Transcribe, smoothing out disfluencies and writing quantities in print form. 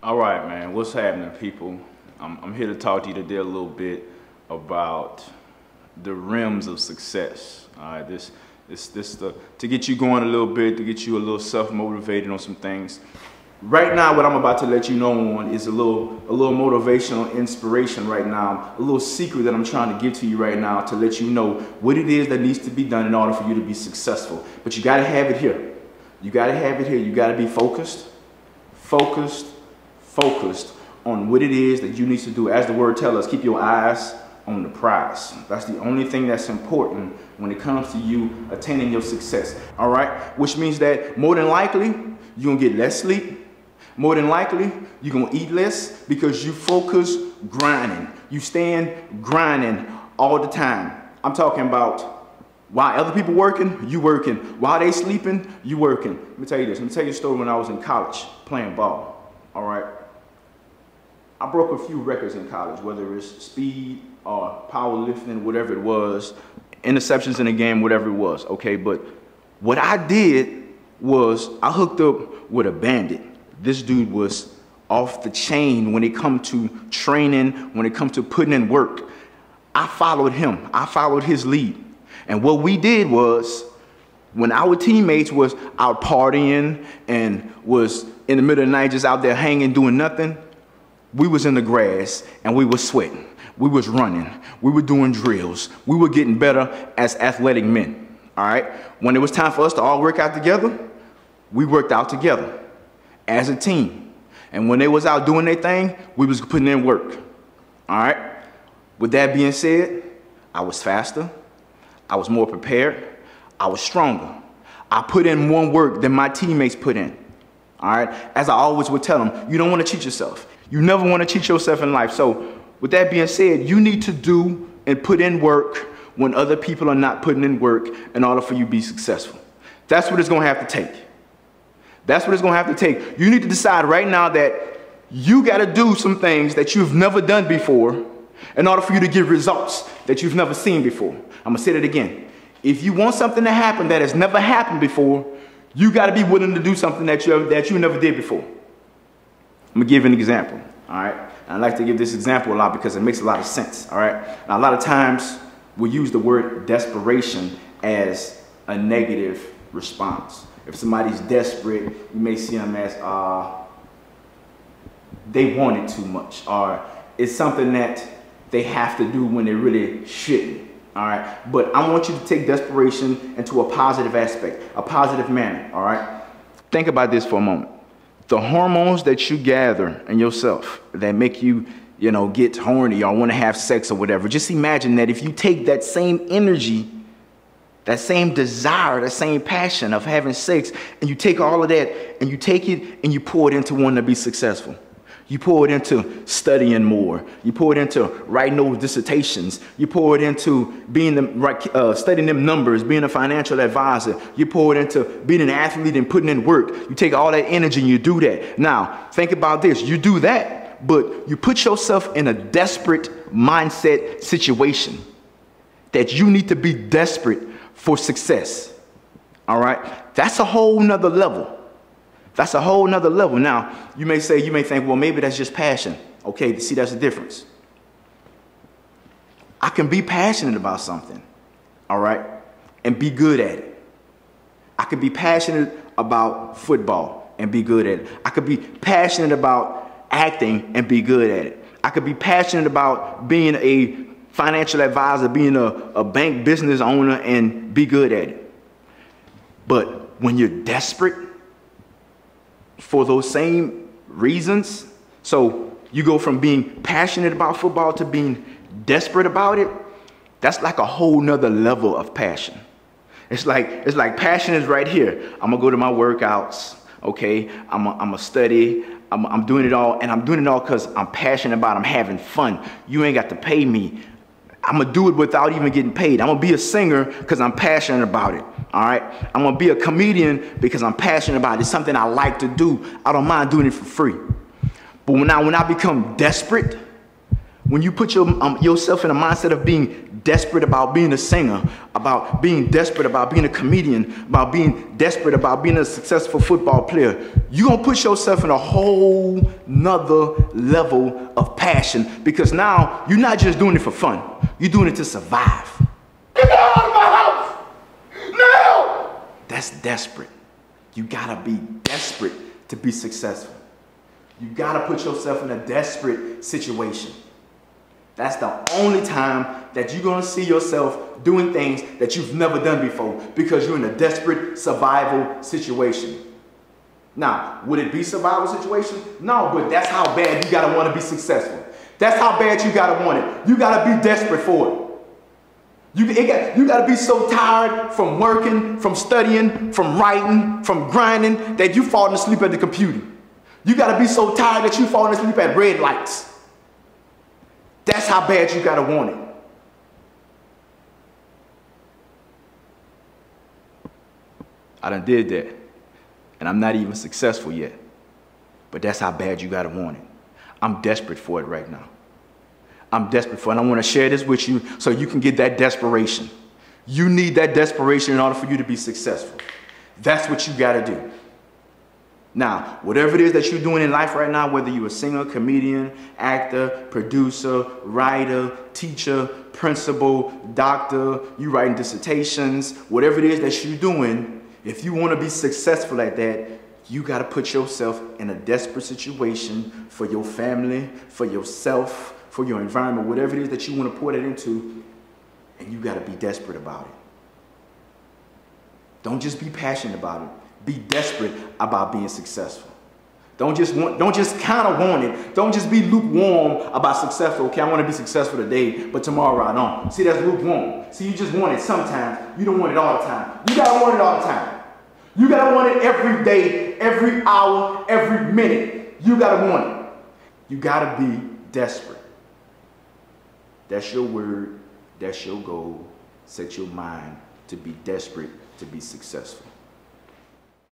All right, man. What's happening, people? I'm here to talk to you today a little bit about the rims of success. All right, to get you going a little bit, to get you a little self-motivated on some things. Right now, what I'm about to let you know on is a little motivational inspiration right now, a little secret that I'm trying to give to you right now to let you know what it is that needs to be done in order for you to be successful. But you got to have it here. You got to have it here. You got to be focused on what it is that you need to do. As the word tells us, keep your eyes on the prize. That's the only thing that's important when it comes to you attaining your success. All right? Which means that more than likely, you're going to get less sleep. More than likely, you're going to eat less because you focus grinding. You stand grinding all the time. I'm talking about while other people working, you working. While they sleeping, you working. Let me tell you this. Let me tell you a story when I was in college playing ball. All right? I broke a few records in college, whether it's speed or powerlifting, whatever it was, interceptions in the game, whatever it was, okay? But what I did was I hooked up with a bandit. This dude was off the chain when it come to training, when it come to putting in work. I followed him. I followed his lead. And what we did was, when our teammates was out partying and was in the middle of the night just out there hanging, doing nothing, we was in the grass and we was sweating. We was running. We were doing drills. We were getting better as athletic men. All right? When it was time for us to all work out together, we worked out together as a team. And when they was out doing their thing, we was putting in work. All right? With that being said, I was faster. I was more prepared. I was stronger. I put in more work than my teammates put in. All right? As I always would tell them, you don't want to cheat yourself. You never want to cheat yourself in life. So with that being said, you need to do and put in work when other people are not putting in work in order for you to be successful. That's what it's going to have to take. That's what it's going to have to take. You need to decide right now that you got to do some things that you've never done before in order for you to get results that you've never seen before. I'm going to say that again. If you want something to happen that has never happened before, you got to be willing to do something that you never did before. I'm going to give you an example, all right? And I like to give this example a lot because it makes a lot of sense, all right? Now, a lot of times we use the word desperation as a negative response. If somebody's desperate, you may see them as they want it too much, or it's something that they have to do when they really shouldn't, all right? But I want you to take desperation into a positive aspect, a positive manner, all right? Think about this for a moment. The hormones that you gather in yourself that make you, get horny or want to have sex or whatever, just imagine that if you take that same energy, that same desire, that same passion of having sex, and you take all of that and you take it and you pour it into wanting to be successful. You pour it into studying more. You pour it into writing those dissertations. You pour it into studying them numbers, being a financial advisor. You pour it into being an athlete and putting in work. You take all that energy and you do that. Now, think about this. You do that, but you put yourself in a desperate mindset situation that you need to be desperate for success. All right? That's a whole nother level. That's a whole nother level. Now, you may think, well, maybe that's just passion. Okay, see, that's the difference. I can be passionate about something, all right, and be good at it. I could be passionate about football and be good at it. I could be passionate about acting and be good at it. I could be passionate about being a financial advisor, being a bank business owner and be good at it. But when you're desperate for those same reasons, so you go from being passionate about football to being desperate about it, that's like a whole nother level of passion. It's like passion is right here. I'm gonna go to my workouts, okay? I'm gonna study, I'm doing it all, and I'm doing it all because I'm passionate about it. I'm having fun. You ain't got to pay me. I'm gonna do it without even getting paid. I'm gonna be a singer because I'm passionate about it. All right, I'm gonna be a comedian because I'm passionate about it. It's something I like to do. I don't mind doing it for free. But when I become desperate, When you put yourself in a mindset of being desperate about being a singer, about being desperate about being a comedian, about being desperate about being a successful football player, you're going to put yourself in a whole nother level of passion, because now you're not just doing it for fun. You're doing it to survive. Get out of my house! Now! That's desperate. You got to be desperate to be successful. You got to put yourself in a desperate situation. That's the only time that you're going to see yourself doing things that you've never done before, because you're in a desperate survival situation. Now, would it be survival situation? No, but that's how bad you got to want to be successful. That's how bad you got to want it. You got to be desperate for it. You got to be so tired from working, from studying, from writing, from grinding, that you falling asleep at the computer. You got to be so tired that you falling asleep at red lights. That's how bad you got to want it. I done did that, and I'm not even successful yet. But that's how bad you got to want it. I'm desperate for it right now. I'm desperate for it, and I want to share this with you so you can get that desperation. You need that desperation in order for you to be successful. That's what you got to do. Now, whatever it is that you're doing in life right now, whether you're a singer, comedian, actor, producer, writer, teacher, principal, doctor, you writing dissertations, whatever it is that you're doing, if you want to be successful at that, you got to put yourself in a desperate situation for your family, for yourself, for your environment, whatever it is that you want to pour that into, and you got to be desperate about it. Don't just be passionate about it. Be desperate about being successful. Don't just kind of want it. Don't just be lukewarm about successful. Okay, I want to be successful today, but tomorrow I don't. See, that's lukewarm. See, you just want it sometimes. You don't want it all the time. You got to want it all the time. You got to want it every day, every hour, every minute. You got to want it. You got to be desperate. That's your word. That's your goal. Set your mind to be desperate to be successful.